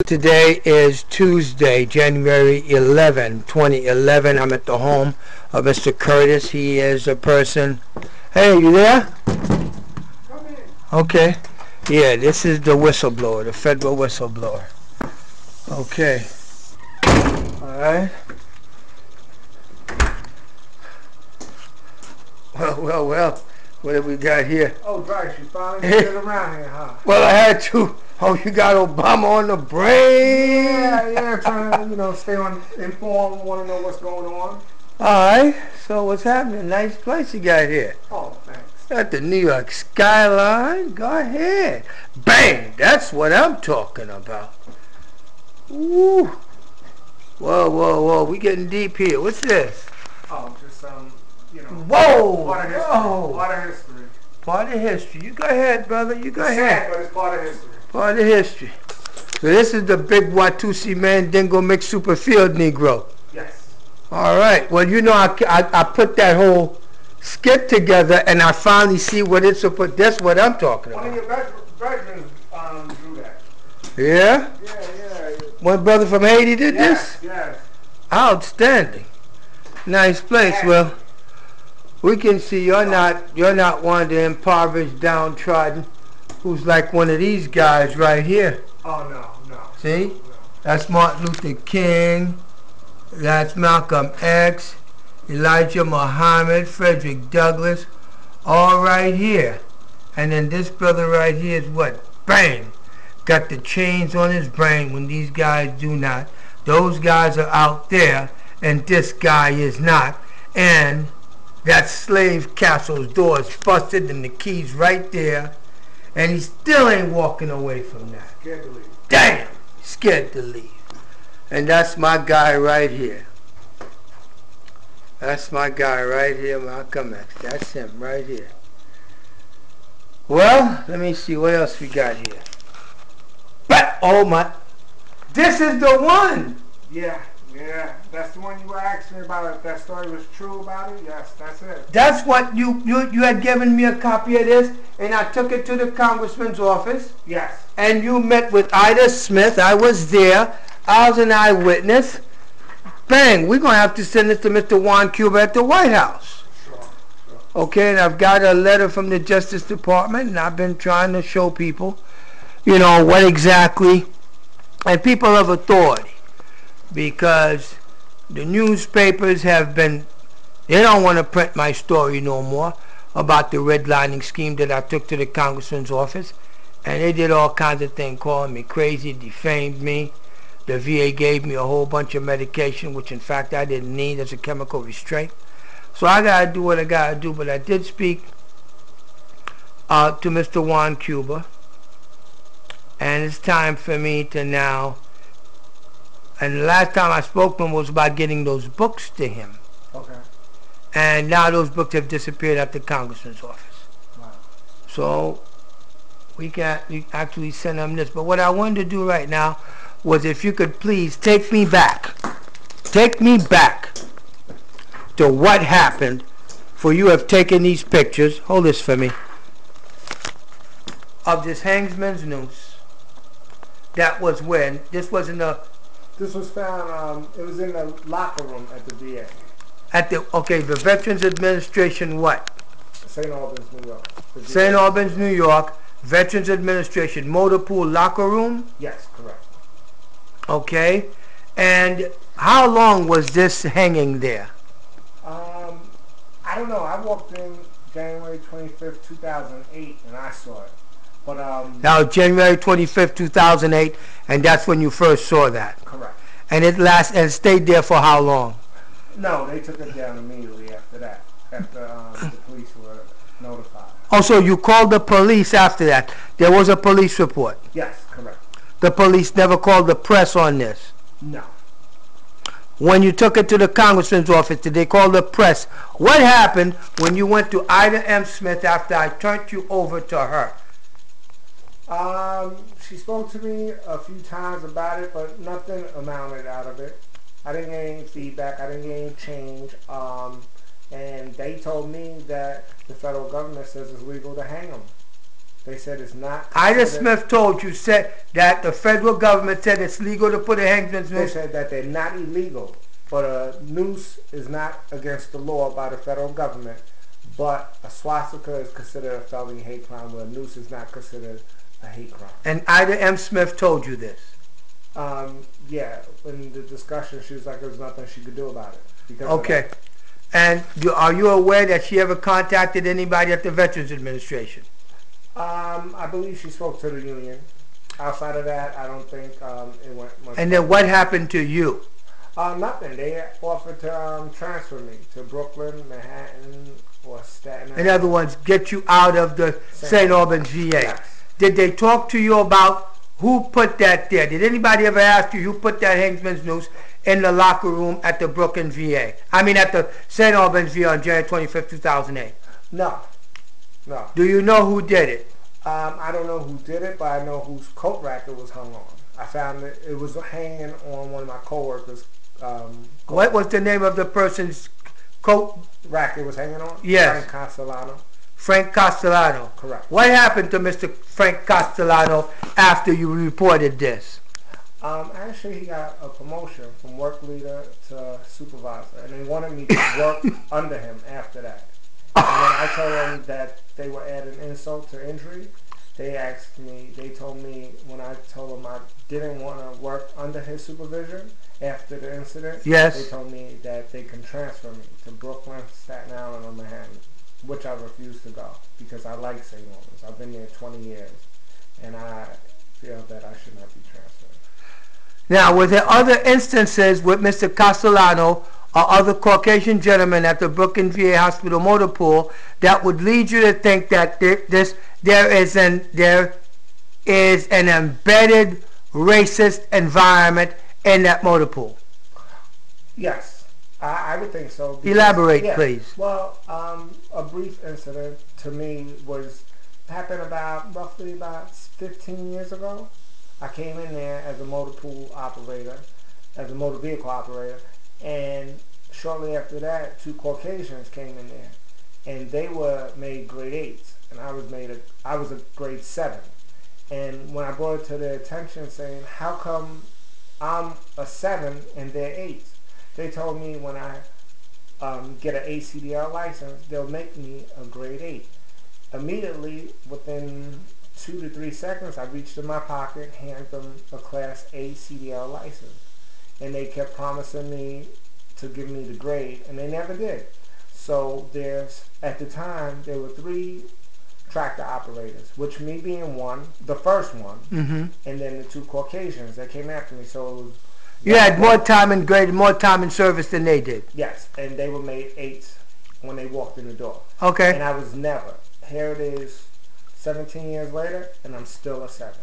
Today is Tuesday, January 11, 2011. I'm at the home of Mr. Curtis. He is a person. Hey, you there? Come in. Okay. Yeah, this is the whistleblower, the federal whistleblower. Okay. All right. Well. What have we got here? Oh, Drice, you finally made it around here, huh? Well, I had to. Oh, you got Obama on the brain? Yeah, trying to, stay informed, want to know what's going on. Alright, so what's happening? Nice place you got here. Oh, thanks. Got the New York skyline. Go ahead. Bang! That's what I'm talking about. Woo! Whoa. We getting deep here. What's this? Oh, just, Whoa! Part of history. Whoa! Part of history. Part of history. You go ahead, brother. You go ahead. Sad, but it's part of history. Part of history. So this is the big Watusi Mandingo mixed super field Negro. Yes. All right. Well, I put that whole skit together, and I finally see what it's about. That's what I'm talking about. One of your veterans drew that. Yeah? Yeah. One brother from Haiti did this? Yes. Outstanding. Nice place. Yeah. Well, we can see you're not one of the impoverished, downtrodden, who's like one of these guys right here. Oh, no. See? No. That's Martin Luther King. That's Malcolm X, Elijah Muhammad, Frederick Douglass, all right here. And then this brother right here is what? Bang! Got the chains on his brain when these guys do not. Those guys are out there, and this guy is not. And that slave castle's door is busted and the key's right there. And he still ain't walking away from that. Scared to leave. Damn! Scared to leave. And that's my guy right here. That's my guy right here, Malcolm X. That's him right here. Well, let me see what else we got here. But, oh my, this is the one! Yeah. That's the one you were asking me about. If that story was true about it, yes, that's it. That's what you had given me a copy of this, and I took it to the congressman's office. Yes. And you met with Ida Smith. I was there. I was an eyewitness. Bang, we're going to have to send this to Mr. Juan Cuba at the White House. Sure. Okay, and I've got a letter from the Justice Department, and I've been trying to show people, what exactly, and people of authority, because the newspapers have been, they don't want to print my story no more about the redlining scheme that I took to the congressman's office, and they did all kinds of things, calling me crazy, defamed me. The VA gave me a whole bunch of medication, which in fact I didn't need as a chemical restraint. So I got to do what I got to do, but I did speak to Mr. Juan Cuba, and it's time for me to now, and the last time I spoke to him was about getting those books to him. Okay. And now those books have disappeared at the congressman's office. Wow. So we can't actually send him this. But what I wanted to do right now was, if you could please take me back to what happened, for you have taken these pictures, hold this for me, of this hangsman's noose. That was when, this was in the... This was found, it was in the locker room at the VA. At the, okay, the Veterans Administration what? St. Albans, New York. St. Albans, New York, Veterans Administration, motor pool locker room? Yes, correct. Okay, and how long was this hanging there? I don't know. I walked in January 25th, 2008, and I saw it. But Now, January 25th, 2008, and that's when you first saw that. Correct. And it stayed there for how long? No, they took it down immediately after that. After the police were notified. Oh, so you called the police after that? There was a police report? Yes, correct. The police never called the press on this? No. When you took it to the congressman's office, did they call the press? What happened when you went to Ida M. Smith after I turned you over to her? She spoke to me a few times about it, but nothing amounted out of it. I didn't get any feedback. I didn't get any change. And they told me that the federal government says it's legal to hang them. They said it's not. Ida Smith told you, said that the federal government said it's legal to put a hangman's noose. They said that they're not illegal, but a noose is not against the law by the federal government. But a swastika is considered a felony hate crime, where a noose is not considered a hate crime. And Ida M. Smith told you this? Yeah. In the discussion, she was like, there was nothing she could do about it. Okay. And are you aware that she ever contacted anybody at the Veterans Administration? I believe she spoke to the union. Outside of that, I don't think it went much. And then what happened to you? Nothing. They offered to transfer me to Brooklyn, Manhattan, or Staten Island. In other words, get you out of the St. Albans VA. Yes. Did they talk to you about who put that there? Did anybody ever ask you who put that hangman's noose in the locker room at the Brooklyn VA? I mean at the St. Albans VA on January 25th, 2008? No. No. Do you know who did it? I don't know who did it, but I know whose coat rack it was hung on. I found it was hanging on one of my coworkers. What was the name of the person's coat rack it was hanging on? Yes. Frank Castellano. Frank Castellano. Correct. What happened to Mr. Frank Castellano after you reported this? Actually, he got a promotion from work leader to supervisor, and they wanted me to work under him after that. And when I told them that they were adding insult to injury, they told me when I told them I didn't want to work under his supervision after the incident, yes, they told me that they can transfer me to Brooklyn, Staten Island, or Manhattan, which I refused to go because I like St. Albans. I've been there 20 years, and I feel that I should not be transferred. Now, were there other instances with Mr. Castellano or other Caucasian gentlemen at the Brooklyn VA Hospital motor pool that would lead you to think that there is an embedded racist environment in that motor pool? Yes, I would think so. Because, elaborate, yeah, please. Well, a brief incident to me happened roughly about 15 years ago. I came in there as a motor pool operator, as a motor vehicle operator, and shortly after that, 2 Caucasians came in there, and they were made grade 8s, and I was a grade 7. And when I brought it to their attention, saying, "How come I'm a 7 and they're 8s?" They told me when I get an ACDL license, they'll make me a grade 8. Immediately, within 2 to 3 seconds, I reached in my pocket, handed them a Class A CDL license. And they kept promising me to give me the grade, and they never did. So at the time, there were 3 tractor operators, which me being one, the first one, and then the 2 Caucasians that came after me. So it was, you had more time in grade, more time in service than they did. Yes, and they were made 8s when they walked in the door. Okay. And I was never. Here it is, 17 years later, and I'm still a 7.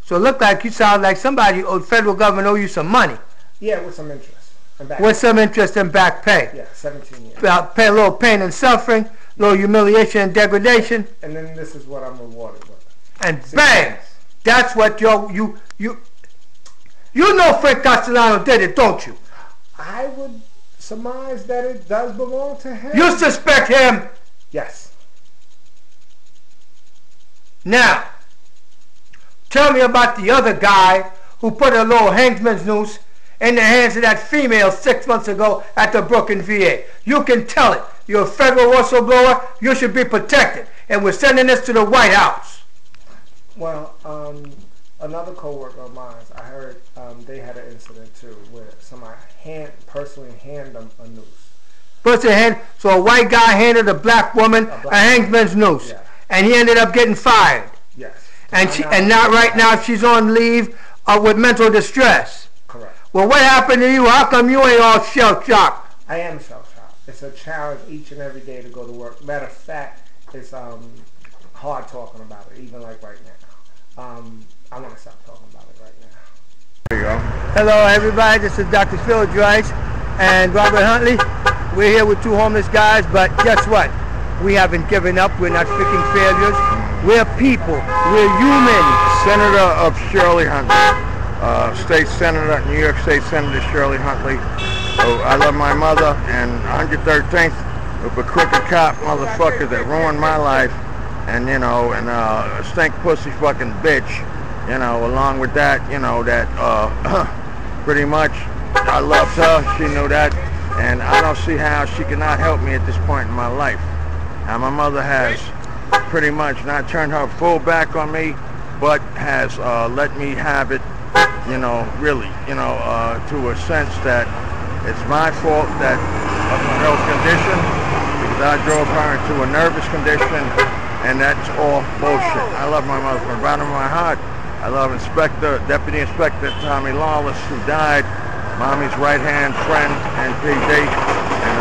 So it looked like you sound like somebody, federal government owe you some money. Yeah, with some interest. With some interest in back pay. Yeah, 17 years. Pay a little pain and suffering, a little humiliation and degradation. And then this is what I'm rewarded with. And bang! That's what you know Frank Castellano did it, don't you? I would surmise that it does belong to him. You suspect him? Yes. Now, tell me about the other guy who put a little hangman's noose in the hands of that female 6 months ago at the Brooklyn VA. You can tell it. You're a federal whistleblower. You should be protected. And we're sending this to the White House. Well, another coworker of mine, I heard they had an incident too where somebody personally handed them a noose. So a white guy handed a black woman a hangman's noose. Yeah. And he ended up getting fired. Yes. And not right now she's on leave with mental distress. Correct. Well, what happened to you? How come you ain't all shell-shocked? I am shell-shocked. It's a challenge each and every day to go to work. Matter of fact, it's hard talking about it, even like right now. I want to stop talking about it right now. There you go. Hello, everybody. This is Dr. Phil DRICE and Robert Huntley. We're here with 2 homeless guys, but guess what? We haven't given up. We're not freaking failures. We're people. We're human. Senator of Shirley Huntley. State Senator, New York State Senator Shirley Huntley. Oh, I love my mother, and 113th of a crooked cop motherfucker that ruined my life and you know, and a stink pussy fucking bitch, you know. Along with that, you know, that pretty much I loved her. She knew that, and I don't see how she cannot help me at this point in my life. And my mother has pretty much not turned her full back on me, but has let me have it, you know, really, you know, to a sense that it's my fault that of my health condition, because I drove her into a nervous condition, and that's all bullshit. I love my mother from the bottom of my heart. I love Deputy Inspector Tommy Lawless, who died, Mommy's right-hand friend and PD, and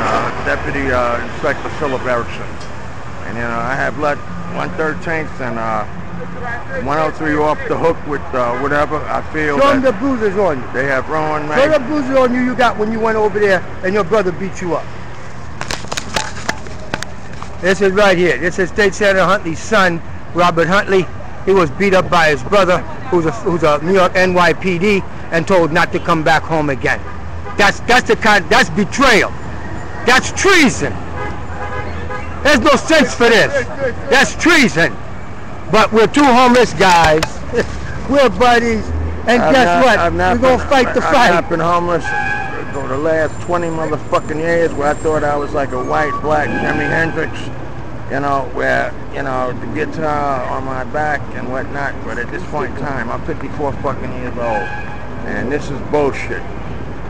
Deputy Inspector Philippe Erickson. And you know, I have let 113th and 103 off the hook with whatever I feel. Show them the bruises on you. They have ruined me. Show the bruises on you got when you went over there and your brother beat you up. This is right here. This is State Senator Huntley's son, Robert Huntley. He was beat up by his brother, who's a New York NYPD, and told not to come back home again. That's betrayal. That's treason. There's no sense for this. That's treason. But we're two homeless guys. We're buddies. And guess what? We're going to fight the fight. I've not been homeless for the last 20 motherfucking years, where I thought I was like a white, black Jimi Hendrix, you know, where, you know, the guitar on my back and whatnot. But at this point in time, I'm 54 fucking years old. And this is bullshit.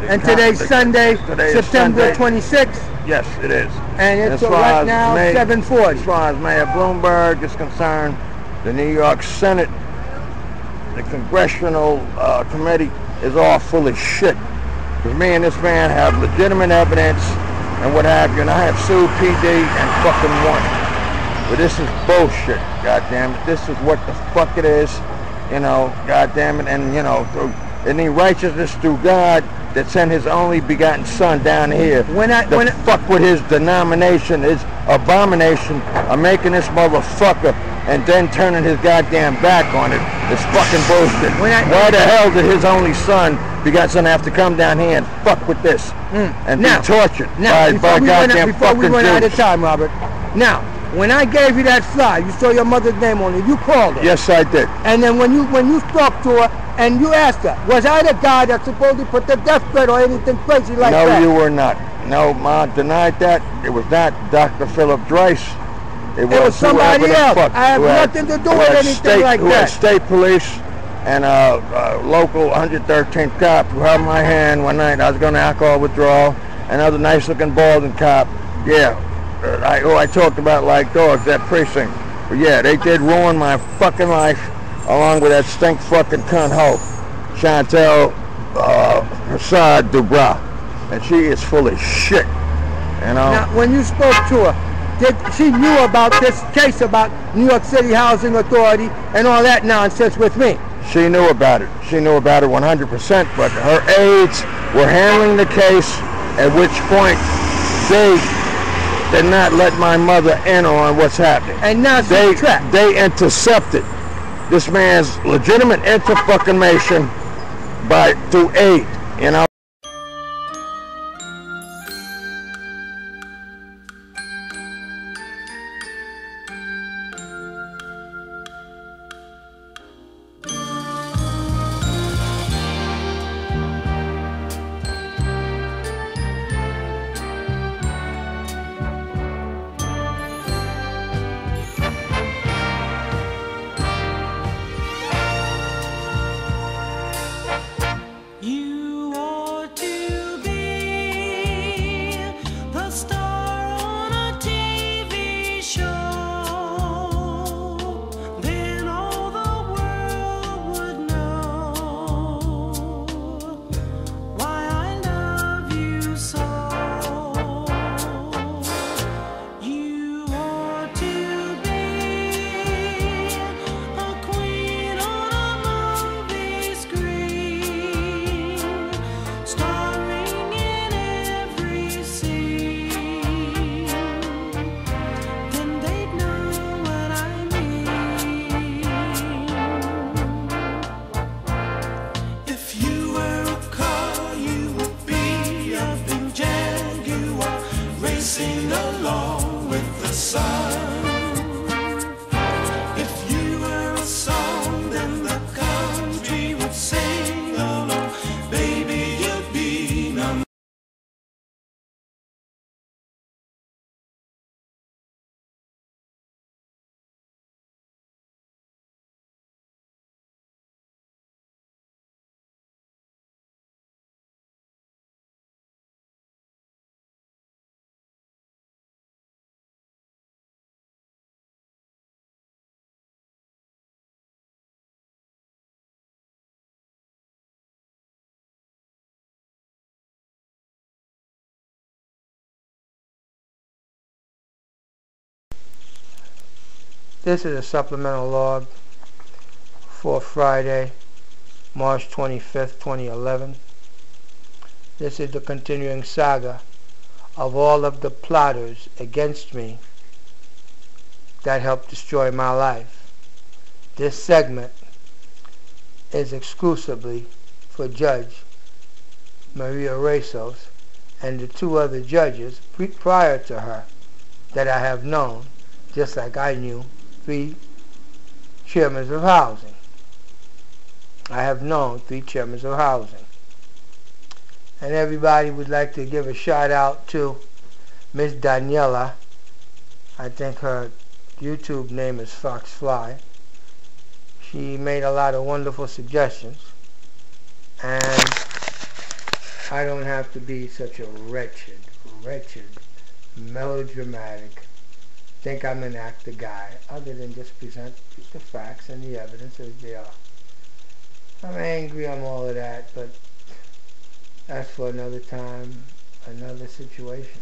And today's Sunday, September 26th. Yes, it is. And it's right now 7:40. As far as Mayor Bloomberg is concerned, the New York Senate, the Congressional Committee is all full of shit. Because me and this man have legitimate evidence and what have you, and I have sued PD and fucking won. But this is bullshit, goddamn it. This is what the fuck it is, you know, goddamn it. And you know, through any righteousness through God that sent his only begotten son down here to fuck with his denomination, his abomination of making this motherfucker and then turning his goddamn back on it. It's fucking bullshit. Why the hell did his only son begot son have to come down here and fuck with this and be tortured by goddamn fucking Jews? Before we run out of time, Robert. Now, when I gave you that fly, you saw your mother's name on it. You called her. Yes, I did. And then when you talked to her and you asked her, was I the guy that supposedly put the death threat or anything crazy like that? No, you were not. No, Ma denied that. It was not Dr. Philip Drice. It was somebody else. I have nothing to do with anything like that. Who had state police and a local 113th cop who held my hand one night. I was going to alcohol withdrawal. Another nice-looking balding cop. Yeah, who I talked about like dogs, that precinct. But yeah, they did ruin my fucking life, along with that stink fucking cunt hoe, Chantel Prasad Dubra. And she is full of shit, you know. Now, when you spoke to her, she knew about this case about New York City Housing Authority and all that nonsense with me? She knew about it. She knew about it 100%, but her aides were handling the case, at which point they did not let my mother in on what's happening. And now she's trapped. They intercepted this man's legitimate inter-fucking-mation through aid, you know. You are This is a supplemental log for Friday, March 25th, 2011. This is the continuing saga of all of the plotters against me that helped destroy my life. This segment is exclusively for Judge Maria Resos and the 2 other judges prior to her that I have known, just like I knew 3 chairmen of housing. I have known 3 chairmen of housing. And everybody would like to give a shout out to Miss Daniela. I think her YouTube name is Foxfly. She made a lot of wonderful suggestions. And I don't have to be such a wretched, melodramatic, think I'm an actor guy, other than just present the facts and the evidence as they are. I'm angry, I'm all of that, but that's for another time, another situation.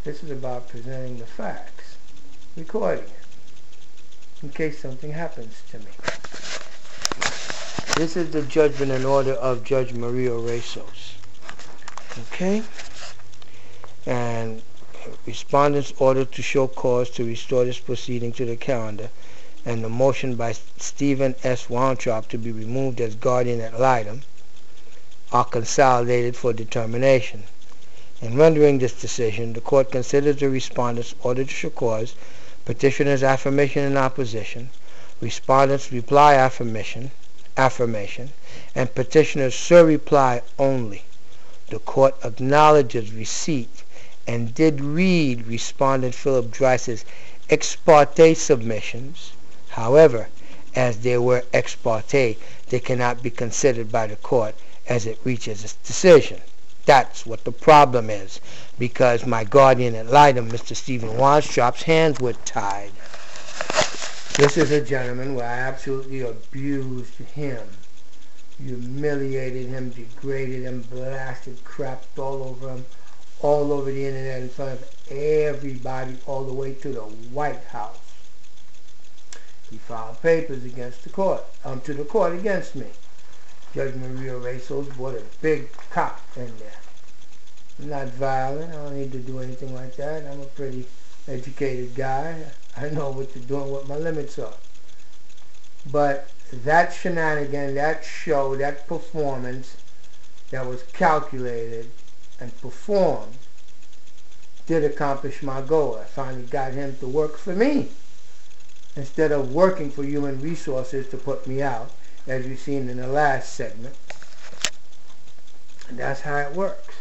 This is about presenting the facts, recording it, in case something happens to me. This is the judgment and order of Judge Maria Resos. Okay? And respondents ordered to show cause to restore this proceeding to the calendar, and the motion by Stephen S. Weintraub to be removed as guardian ad litem are consolidated for determination. In rendering this decision, the court considers the respondent's order to show cause, petitioner's affirmation in opposition, respondent's reply affirmation, and petitioner's surreply only. The court acknowledges receipt and did read respondent Philip DRICE's ex parte submissions. However, as they were ex parte, they cannot be considered by the court as it reaches its decision. That's what the problem is, because my guardian ad litem, Mr. Stephen Weintraub's hands were tied. This is a gentleman where I absolutely abused him, humiliated him, degraded him, blasted, crapped all over him, all over the internet in front of everybody, all the way to the White House. He filed papers against the court, to the court against me. Judge Maria Resos brought a big cop in there. I'm not violent. I don't need to do anything like that. I'm a pretty educated guy. I know what to do and what my limits are. But that shenanigan, that show, that performance that was calculated and performed did accomplish my goal. I finally got him to work for me instead of working for human resources to put me out, as you've seen in the last segment. And that's how it works.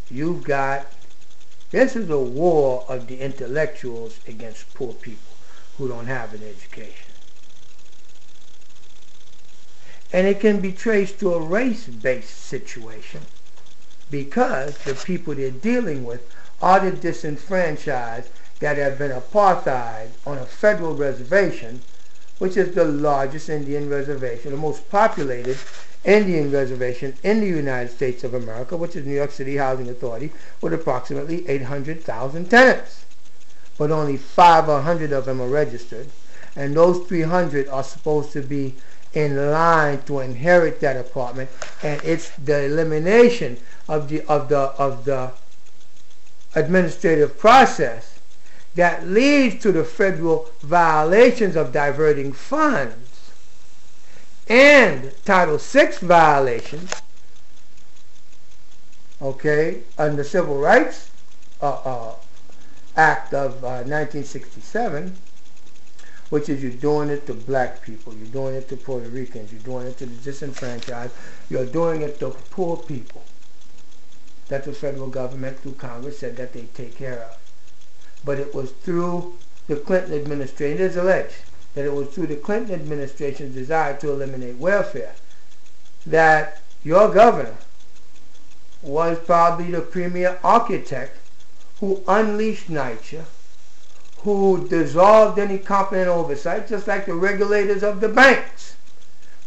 You've got, this is a war of the intellectuals against poor people who don't have an education. And it can be traced to a race-based situation, because the people they're dealing with are the disenfranchised that have been apartheid on a federal reservation, which is the largest Indian reservation, the most populated Indian reservation in the United States of America, which is New York City Housing Authority, with approximately 800,000 tenants. But only 500 of them are registered, and those 300 are supposed to be in line to inherit that apartment, and it's the elimination of the administrative process that leads to the federal violations of diverting funds and Title VI violations, okay, under the Civil Rights Act of 1967, which is you're doing it to black people, you're doing it to Puerto Ricans, you're doing it to the disenfranchised, you're doing it to poor people that the federal government through Congress said that they take care of. But it was through the Clinton administration, it is alleged that it was through the Clinton administration's desire to eliminate welfare that your governor was probably the premier architect who unleashed NYCHA, who dissolved any competent oversight, just like the regulators of the banks.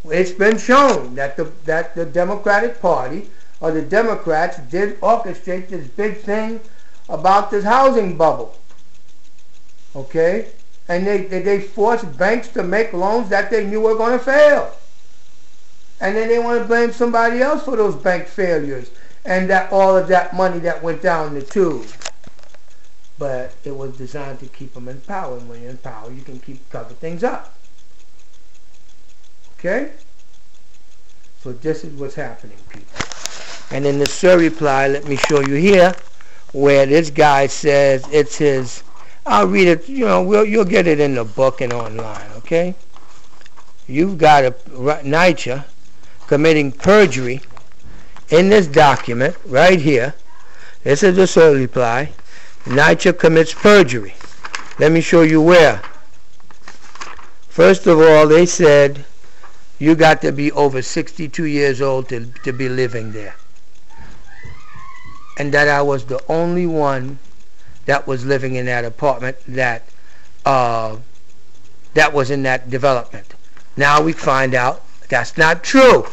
It's been shown that the Democratic Party, or the Democrats, did orchestrate this big thing about this housing bubble. Okay? And they forced banks to make loans that they knew were going to fail. And then they want to blame somebody else for those bank failures and that all of that money that went down the tube. But it was designed to keep them in power. And when you're in power, you can cover things up. Okay? So this is what's happening, people. And in the SIR reply, let me show you here, where this guy says it's his. I'll read it. You know, you'll get it in the book and online. Okay? You've got NYCHA committing perjury in this document right here. This is the SIR reply. NYCHA commits perjury. Let me show you where. First of all, they said you got to be over 62 years old to be living there. And that I was the only one that was living in that apartment that was in that development. Now we find out that's not true.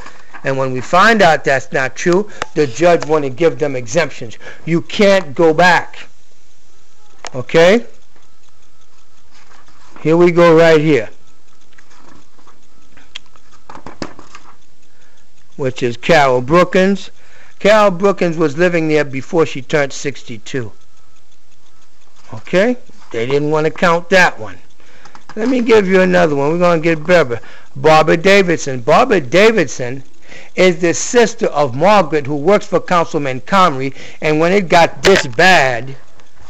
And when we find out that's not true, the judge want to give them exemptions. You can't go back. Okay? Here we go right here. Which is Carol Brookins. Carol Brookins was living there before she turned 62. Okay? They didn't want to count that one. Let me give you another one. We're going to get better. Barbara Davidson. Barbara Davidson is the sister of Margaret, who works for Councilman Comrie. And when it got this bad,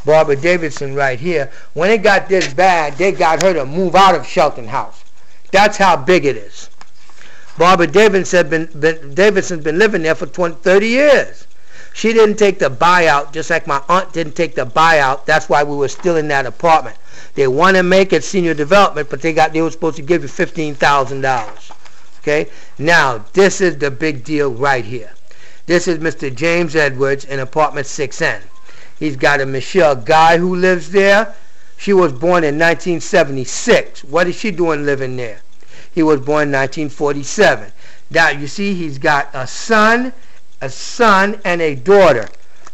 Barbara Davidson right here, when it got this bad, they got her to move out of Shelton House. That's how big it is. Barbara Davidson's been living there for 30 years. She didn't take the buyout, just like my aunt didn't take the buyout. That's why we were still in that apartment. They want to make it senior development, but they were supposed to give you $15,000. Okay? Now, this is the big deal right here. This is Mr. James Edwards in apartment 6N. He's got a Michelle Guy who lives there. She was born in 1976. What is she doing living there? He was born in 1947. Now, you see, he's got a son and a daughter.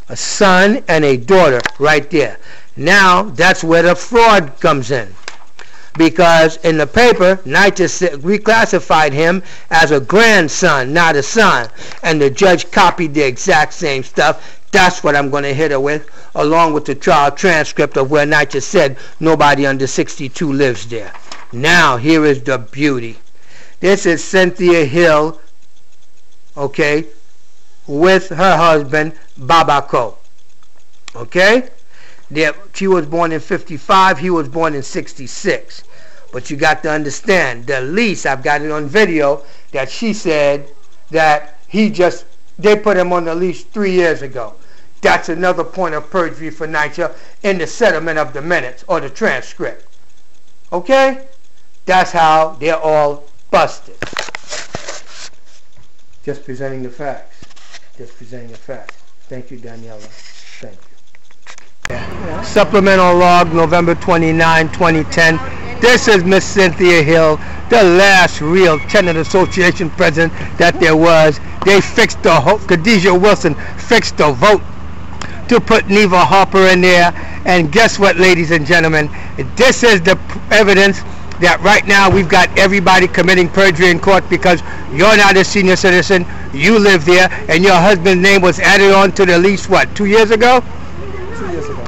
A son and a daughter right there. Now, that's where the fraud comes in. Because in the paper, NYCHA reclassified him as a grandson, not a son. And the judge copied the exact same stuff. That's what I'm going to hit her with, along with the trial transcript of where NYCHA said nobody under 62 lives there. Now, here is the beauty. This is Cynthia Hill, okay, with her husband, Babako. Okay? She was born in 55, he was born in 66. But you got to understand, the lease, I've got it on video, that she said that they put him on the lease 3 years ago. That's another point of perjury for NYCHA in the settlement of the minutes or the transcript. Okay? That's how they're all busted. Just presenting the facts. Just presenting the facts. Thank you, Daniela. Thank you. Yeah. Supplemental log, November 29, 2010. This is Miss Cynthia Hill, the last real tenant association president that there was. They fixed the Khadijah Wilson fixed the vote to put Neva Harper in there. And guess what, ladies and gentlemen? This is the evidence that right now we've got everybody committing perjury in court because you're not a senior citizen, you live there, and your husband's name was added on to the lease, what, 2 years ago? 2 years ago.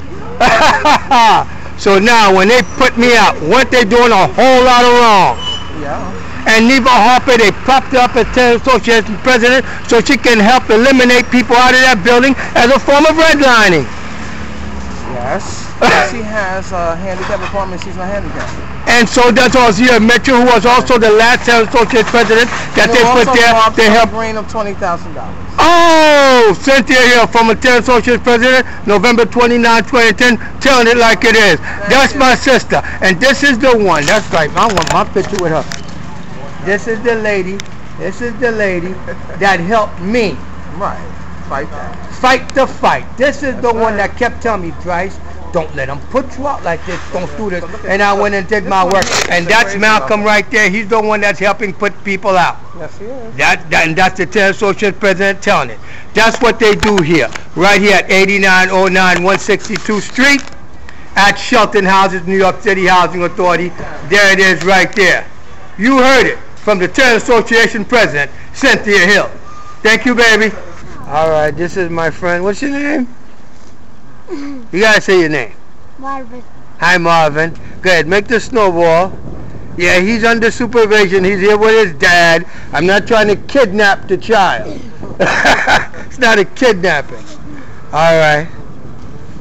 So now, when they put me out, weren't they doing a whole lot of wrong? Yeah. And Neva Harper, they propped up as tenant association president so she can help eliminate people out of that building as a form of redlining. Yes. She has a handicap apartment. She's not handicapped. And so does Ozia Mitchell, who was also the last tenant association president that they put there to help. Green of $20,000. Oh, Cynthia Hill, former tenant association president, November 29, 2010, telling it like it is. That's my sister, and this is the one. That's right. I want my picture with her. This is the lady. This is the lady that helped me. Right. Fight that. Fight the fight. This is the one that kept telling me, Drice, don't let them put you out like this. Don't do this. And I went and did my work. And that's Malcolm right there. He's the one that's helping put people out. Yes, he is. And that's the tenant association president telling it. That's what they do here. Right here at 8909 162th Street. at Shelton Houses, New York City Housing Authority. There it is right there. You heard it from the Tenant Association President, Cynthia Hill. Thank you, baby. All right, this is my friend. What's your name? You gotta say your name. Marvin. Hi, Marvin. Go ahead, make the snowball. Yeah, he's under supervision. He's here with his dad. I'm not trying to kidnap the child. It's not a kidnapping. All right.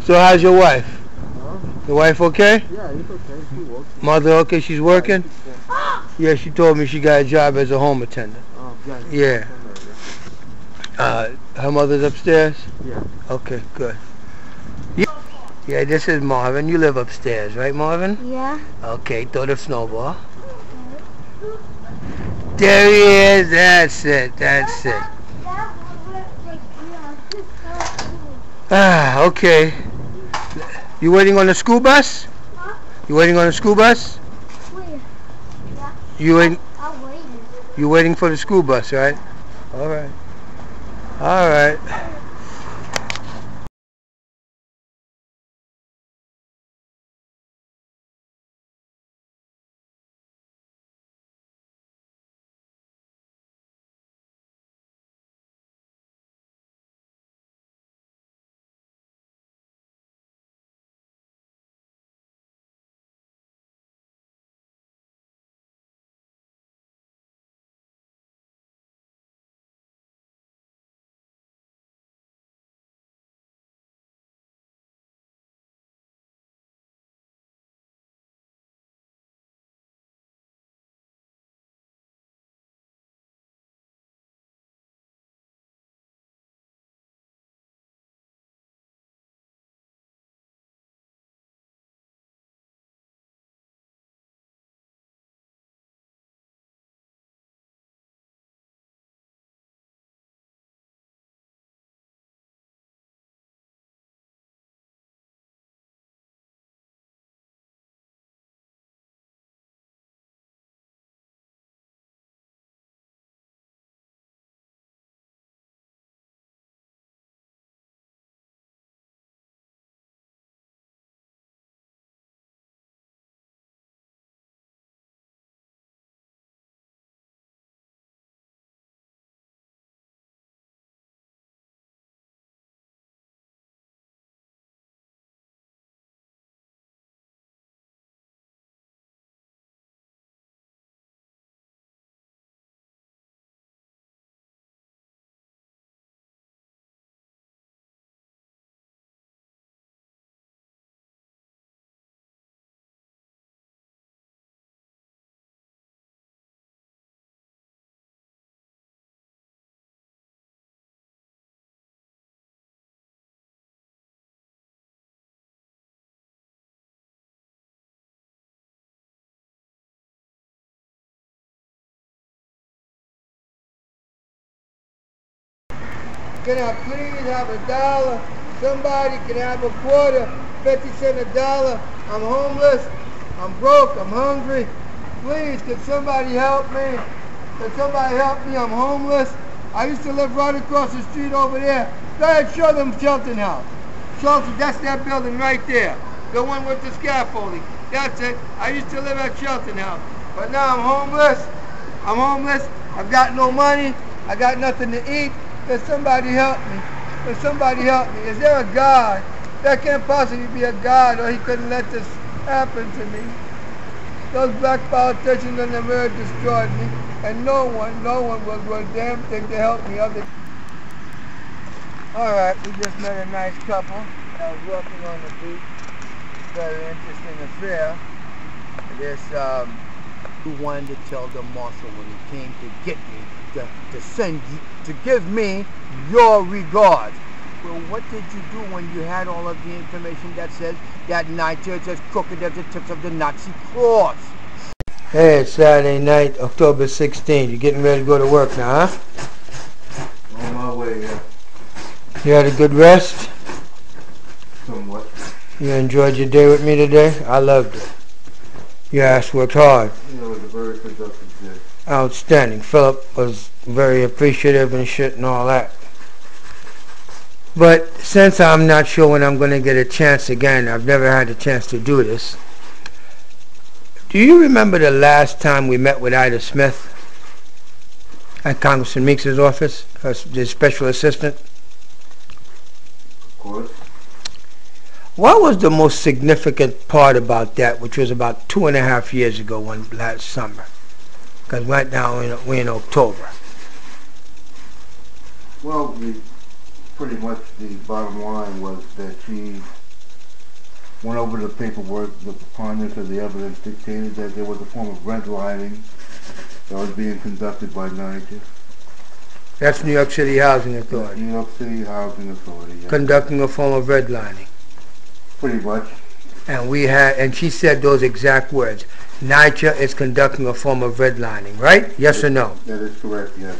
So how's your wife? Your wife okay? Yeah, it's okay. She works. Mother okay? She's working? Yeah, she told me she got a job as a home attendant. Oh, Yeah. Her mother's upstairs? Yeah. Okay, good. Yeah, this is Marvin. You live upstairs, right, Marvin? Yeah. Okay, throw the snowball. There he is. That's it. That's it. Ah, okay. You waiting on the school bus? Huh? You waiting on the school bus? Where? Yeah. You waiting? I'm waiting. You waiting for the school bus, right? All right. All right. Can I please have $1? Somebody can have a quarter, 50 cents a dollar. I'm homeless, I'm broke, I'm hungry. Please, can somebody help me? Can somebody help me? I'm homeless. I used to live right across the street over there. Go ahead, show them Shelton House. Shelton, that's that building right there. The one with the scaffolding. That's it. I used to live at Shelton House. But now I'm homeless. I'm homeless. I've got no money. I got nothing to eat. Can somebody help me? Can somebody help me? Is there a God? There can't possibly be a God, or he couldn't let this happen to me. Those black politicians in America destroyed me, and no one will do a damn thing to help me. All right, we just met a nice couple. I was walking on the beach. Very interesting affair. This who wanted to tell the marshal when he came to get me to give me your regards. Well, what did you do when you had all of the information that says that Niger is as crooked as the tips of the Nazi cross? Hey, it's Saturday night, October 16th. You getting ready to go to work now, huh? On my way, yeah. You had a good rest? Somewhat. You enjoyed your day with me today? I loved it. Your ass worked hard. You know, it was a very productive day. Outstanding. Philip was very appreciative and shit and all that. But since I'm not sure when I'm going to get a chance again, I've never had a chance to do this. Do you remember the last time we met with Ida Smith at Congressman Meeks' office, the special assistant? Of course. What was the most significant part about that, which was about 2.5 years ago, last summer? Because right now we're in October. Well, pretty much the bottom line was that she went over the paperwork, the preponderance of the evidence dictated that there was a form of redlining that was being conducted by NYCHA. That's New York City Housing Authority. New York City Housing Authority, yeah. Conducting a form of redlining. Pretty much. And she said those exact words. NYCHA is conducting a form of redlining, right? Yes or no? That is correct, yes.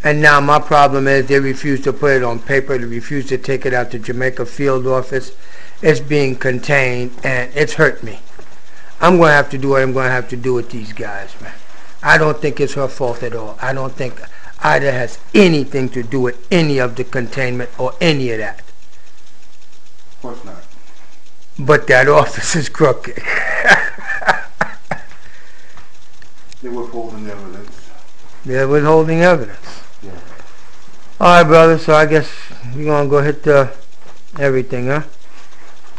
And now my problem is they refuse to put it on paper. They refuse to take it out to Jamaica field office. It's being contained, and it's hurt me. I'm going to have to do what I'm going to have to do with these guys, man. I don't think it's her fault at all. I don't think Ida has anything to do with any of the containment or any of that. Of course not. But that office is crooked. They were withholding evidence. They're withholding evidence. Yeah. All right, brother. So I guess we're going to go hit everything, huh?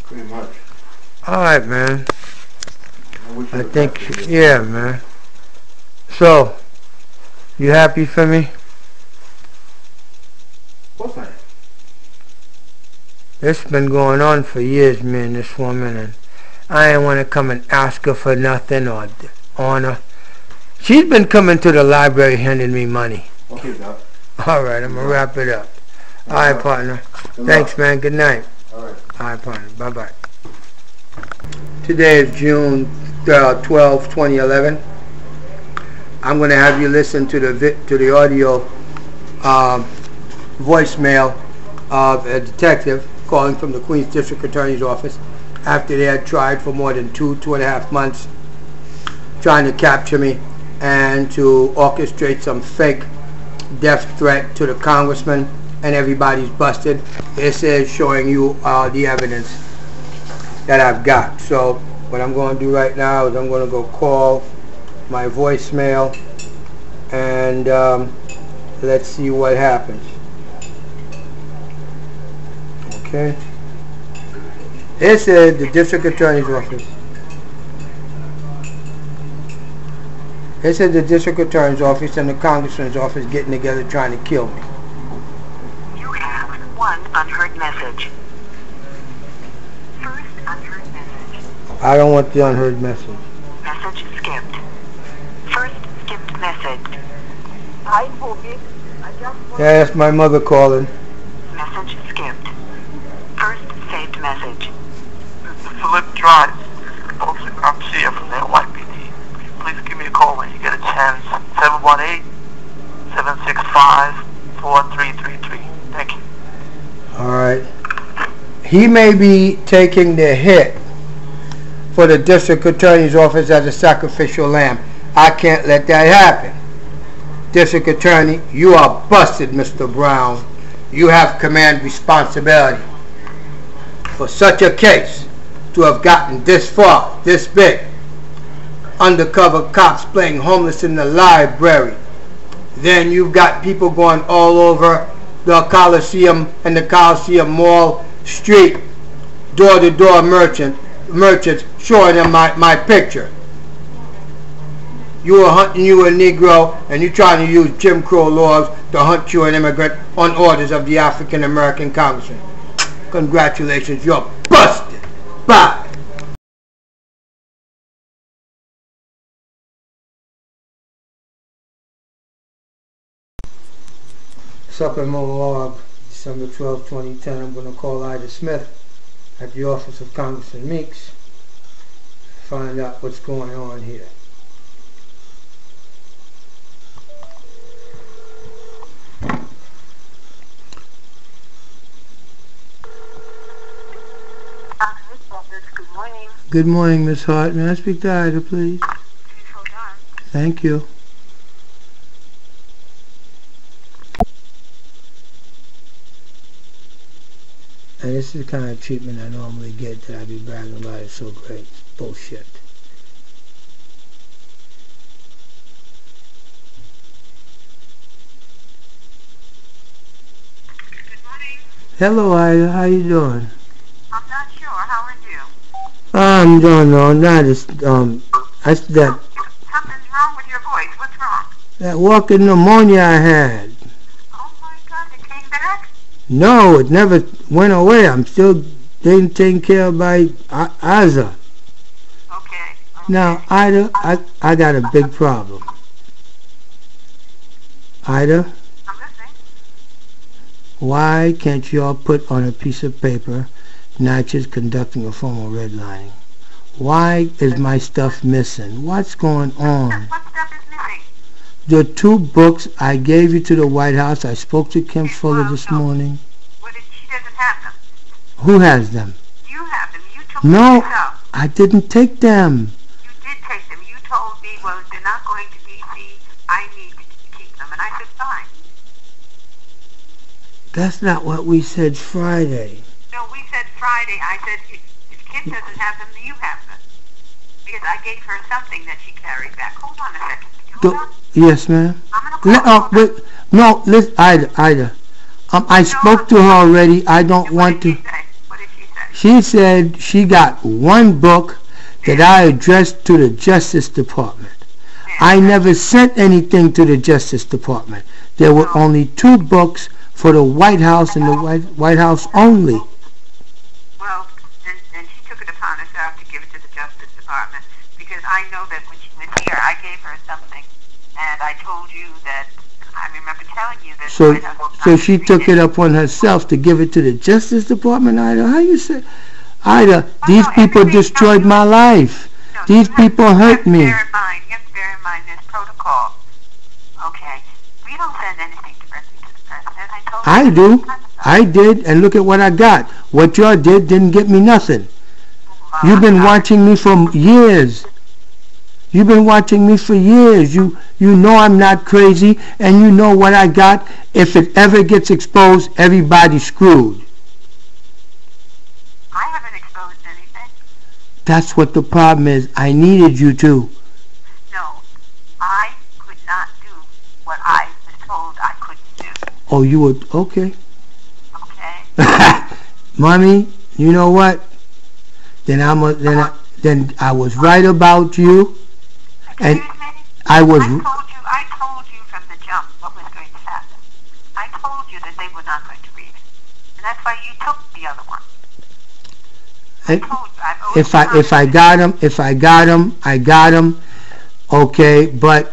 Pretty much. All right, man. I think, best. yeah, man. So, you happy for me? Of course I am. It's been going on for years, me and this woman, and I ain't want to come and ask her for nothing or honor. She's been coming to the library handing me money. Okay, Doc. All right, I'm going to wrap it up. All right, partner. Thanks, man. Good night. All right. All right, partner. Bye-bye. Today is June 12, 2011. I'm going to have you listen to the audio voicemail of a detective calling from the Queens District Attorney's Office after they had tried for more than 2.5 months trying to capture me and to orchestrate some fake death threat to the congressman, and everybody's busted. This is showing you the evidence that I've got. So what I'm going to do right now is I'm going to go call my voicemail and let's see what happens. Okay. This is the District Attorney's Office. This is the District Attorney's Office and the Congressman's office getting together trying to kill me. You have one unheard message. First unheard message. I don't want the unheard message. Message skipped. First skipped message. Hi, Bobby. Yeah, that's my mother calling. Message skipped. First saved message. Philippe Drive. I'm Sia from the NYPD. Please give me a call when you get a chance. 718-765-4333. Thank you. Alright. He may be taking the hit for the District Attorney's Office as a sacrificial lamb. I can't let that happen. District Attorney, you are busted, Mr. Brown. You have command responsibility. For such a case to have gotten this far, this big, undercover cops playing homeless in the library, then you've got people going all over the Coliseum and the Coliseum Mall street, door-to-door merchants showing them my picture. You are hunting you a Negro, and you're trying to use Jim Crow laws to hunt you an immigrant on orders of the African American Congressman. Congratulations, you're busted. Bye. Supplemental log, December 12, 2010. I'm going to call Ida Smith at the office of Congressman Meeks to find out what's going on here. Good morning. Good morning, Miss Hart. May I speak to Ida, please? Please hold on. Thank you. And this is the kind of treatment I normally get that I be bragging about. It's so great. It's bullshit. Good morning. Hello, Ida. How you doing? I'm not sure. How are you? I'm doing all right. That's that Something's wrong with your voice. What's wrong? that walking pneumonia I had. Oh my God, it came back? No, it never went away. I'm still being taken care of by Aza. Okay. Now, Ida, I got a big problem. Ida, I'm listening. why can't you all put on a piece of paper Natchez conducting a formal redlining? Why is my stuff missing? What's going on? What stuff is missing? The 2 books I gave you to the White House, I spoke to Kim Fuller this morning. She doesn't have them. Who has them? You have them. You took them No, yourself. I didn't take them. You did take them. You told me, well, they're not going to D.C. I need to keep them. And I said, fine. That's not what we said Friday. No, we said Friday. I said, if Kim doesn't have them, you have them. Because I gave her something that she carried back. Hold on a second. Hold on. Yes, ma'am. I'm going to call her. Wait, no, listen, Ida. I spoke to her already. I don't want to. What did she say? She said she got 1 book that I addressed to the Justice Department. I never sent anything to the Justice Department. There were only 2 books for the White House and the White House only. Well, then she took it upon herself to give it to the Justice Department, because I know that when she was here, I gave her something, and I told you that, I remember telling you that... So she took it upon herself to give it to the Justice Department, Ida? How you say? Ida, these people destroyed my life. These people hurt me. You have to bear in mind this protocol. Okay. We don't send anything directly to the president. I told I you. do. I did, and look at what I got. What y'all did didn't get me nothing. You've been watching me for years. You've been watching me for years. You know I'm not crazy, and you know what I got. If it ever gets exposed, everybody's screwed. I haven't exposed anything. That's what the problem is. I needed you to. No. I could not do what I was told I couldn't do. Oh, you were okay. Okay? Mommy, you know what? Then I was right about you. And Excuse me? I was. I told you from the jump what was going to happen. I told you that they were not going to read it. And that's why you took the other one. I told you. If I got them, I got them. Okay, but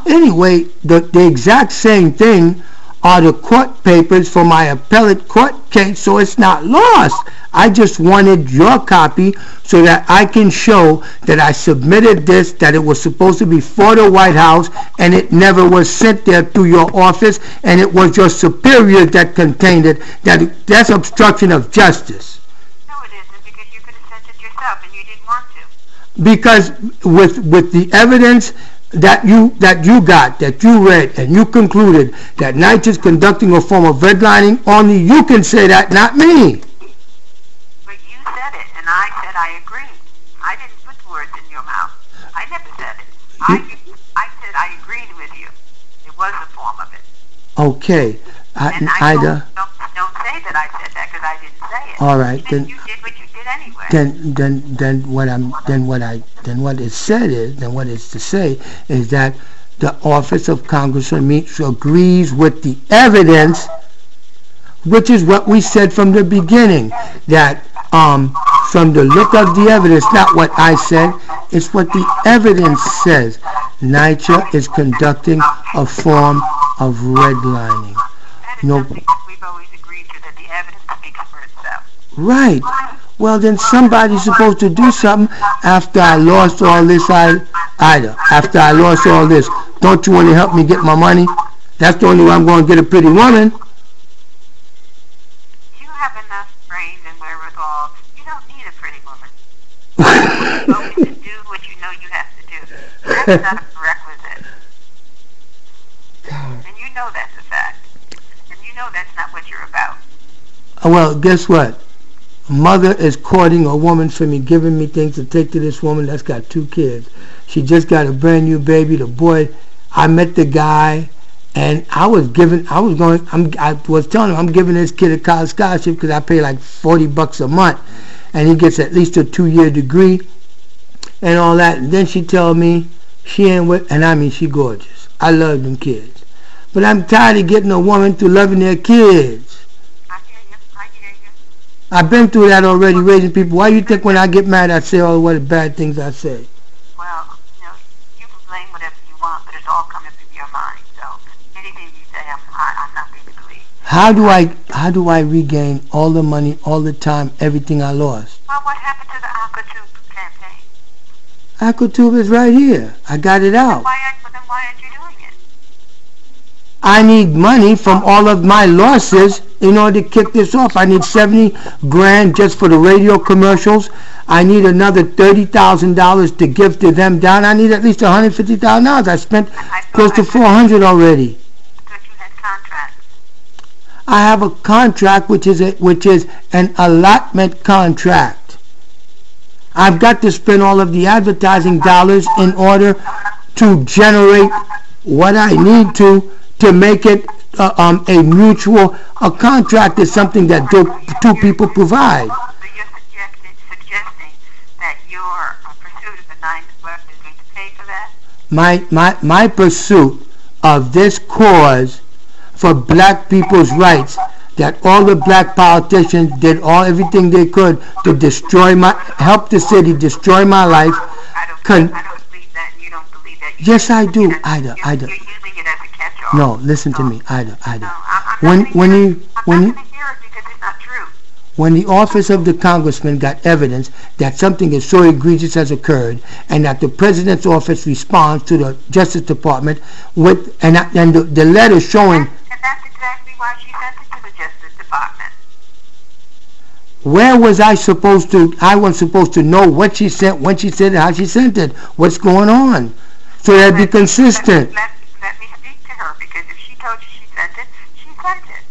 anyway, the exact same thing are the court papers for my appellate court case, so it's not lost. I just wanted your copy so that I can show that I submitted this, that it was supposed to be for the White House, and it never was sent there through your office, and it was your superior that contained it. That's obstruction of justice. No, it isn't, because you could have sent it yourself, and you didn't want to. Because with the evidence that you got, that you read, and you concluded that Knight is conducting a form of redlining, only you can say that, not me. But you said it, and I said I agree. I didn't put words in your mouth. I never said it. I said I agreed with you. It was a form of it. Okay. Ida. Don't say that I said that, because I didn't say it. All right, then you did what you did anyway. What it said is, then what it's to say is that the Office of Congressman Meeks agrees with the evidence, which is what we said from the beginning, that from the look of the evidence, not what I said, it's what the evidence says. NYCHA is conducting a form of redlining. No. We've always agreed to that the evidence speaks for itself. Right. Well, then somebody's supposed to do something after I lost all this, Ida. After I lost all this. Don't you want to help me get my money? That's the only way I'm going to get a pretty woman. You have enough brains and wherewithal. You don't need a pretty woman. You always to do what you know you have to do. That's not a prerequisite. And you know that's a fact. And you know that's not what you're about. Well, guess what? Mother is courting a woman for me, giving me things to take to this woman that's got 2 kids. She just got a brand new baby. The boy, I met the guy, and I was telling him I'm giving this kid a college scholarship because I pay like $40 a month, and he gets at least a 2-year degree and all that. And then she told me she ain't with, and I mean she gorgeous. I love them kids, but I'm tired of getting a woman through loving their kids. I've been through that already, raising people. Why do you think when I get mad I say all what bad things I say? Well, you can blame whatever you want, but it's all coming from your mind. So anything you say, I'm not going to believe. How do I regain all the money, all the time, everything I lost? Well, what happened to the AquaTube campaign? AquaTube is right here. I got it out. Then why aren't you doing it? I need money from all of my losses in order to kick this off. I need $70 grand just for the radio commercials. I need another $30,000 to give to them down. I need at least $150,000. I spent close to $400 already. I thought you had contracts. I have a contract which is an allotment contract. I've got to spend all of the advertising dollars in order to generate what I need to make it a mutual. A contract is something that two people provide. So you're suggesting that your pursuit of the 9th West is going to pay for that? My pursuit of this cause for black people's rights, that all the black politicians did everything they could to help the city, destroy my life. I don't believe that. You don't believe that. Yes, I do, Ida. You're using it as a catch-all. No, listen to me, Ida. No, I'm not going to hear it because it's not true. When the office of the congressman got evidence that something is so egregious has occurred, and that the president's office responds to the Justice Department with and the letter showing. And that's exactly why she sent it to the Justice Department. Where was I supposed to? I was supposed to know what she sent, when she sent it, how she sent it, what's going on, so that'd be consistent. Let me speak to her, because if she told you she sent it, she sent it.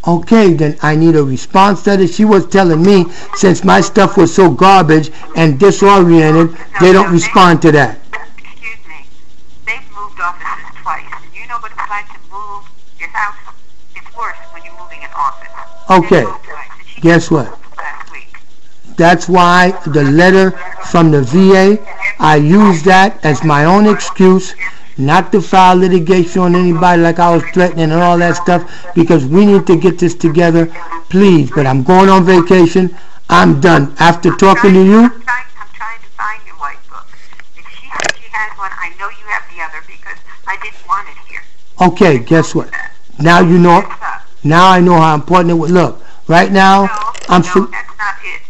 Okay, then I need a response letter. She was telling me since my stuff was so garbage and disoriented, they don't respond to that. Excuse me. They've moved offices twice, and you know what it's like to move your house? It's worse when you're moving an office. Okay, guess what? Last week. That's why the letter from the VA, I used that as my own excuse not to file litigation on anybody like I was threatening and all that stuff, because we need to get this together, please. But I'm going on vacation. I'm done. After talking to you, I'm trying to find your white book. If she says she has one, I know you have the other, because I didn't want it here. okay, guess what? Now you know. Now I know how important it was. Look, right now, No, that's not it.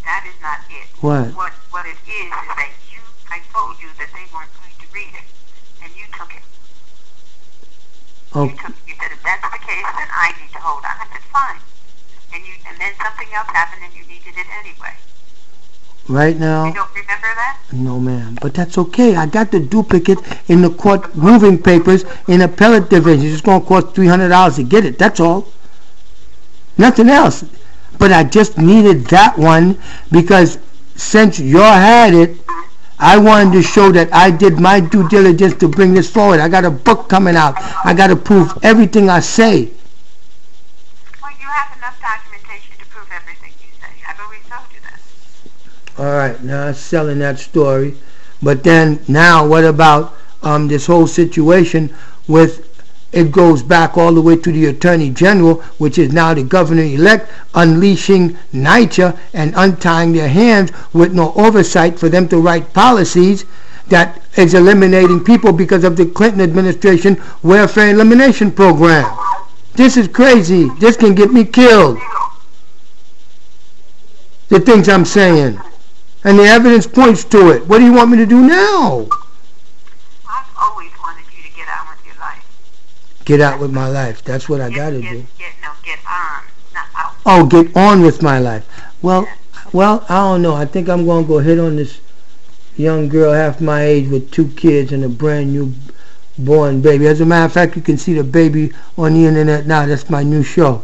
That is not it. What? What it is that I told you that they weren't going to read it, and you took it. Okay. You said, if that's the case, then I need to hold on. I said, fine. And then something else happened, and you needed it anyway. Right now, You don't remember that? no ma'am, but that's okay. I got the duplicate in the court moving papers in appellate division. It's going to cost $300 to get it, that's all. Nothing else. But I just needed that one because since you had it, I wanted to show that I did my due diligence to bring this forward. I got a book coming out. I got to prove everything I say. Well, you have enough documentation to prove everything you say. I've always told you that. All right, now I'm selling that story. But then now what about this whole situation with, it goes back all the way to the Attorney General, which is now the governor-elect, unleashing NYCHA and untying their hands with no oversight for them to write policies that is eliminating people because of the Clinton administration welfare elimination program. This is crazy. This can get me killed. The things I'm saying. And the evidence points to it. What do you want me to do now? I've always wanted you to get on with your life. Get out with my life. That's what I got to do. Get on, not out. Oh, get on with my life. Well, I don't know. I think I'm going to go hit on this young girl half my age with 2 kids and a brand new born baby. As a matter of fact, you can see the baby on the internet now. That's my new show.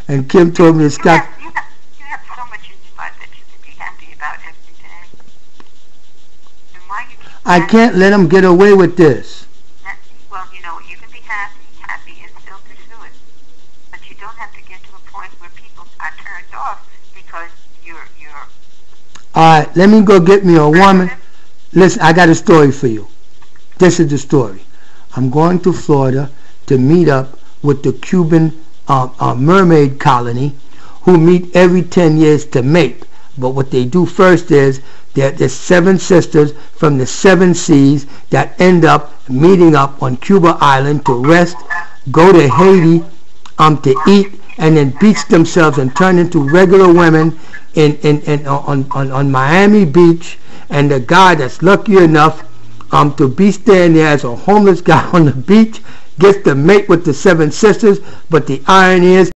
And Kim told me it's got... You have so much in your life that you can be happy about every day. And why you keep I can't let them get away with this. Well, you know, you can be happy and still pursue it. But you don't have to get to a point where people are turned off because you're Alright, let me go get me a woman. Listen, I got a story for you. This is the story. I'm going to Florida to meet up with the Cuban mermaid colony, who meet every 10 years to mate. But what they do first is there's 7 sisters from the 7 seas that end up meeting up on Cuba Island to rest, go to Haiti to eat, and then beach themselves and turn into regular women on Miami Beach. And the guy that's lucky enough to be staying there as a homeless guy on the beach gets to mate with the 7 sisters. But the irony is,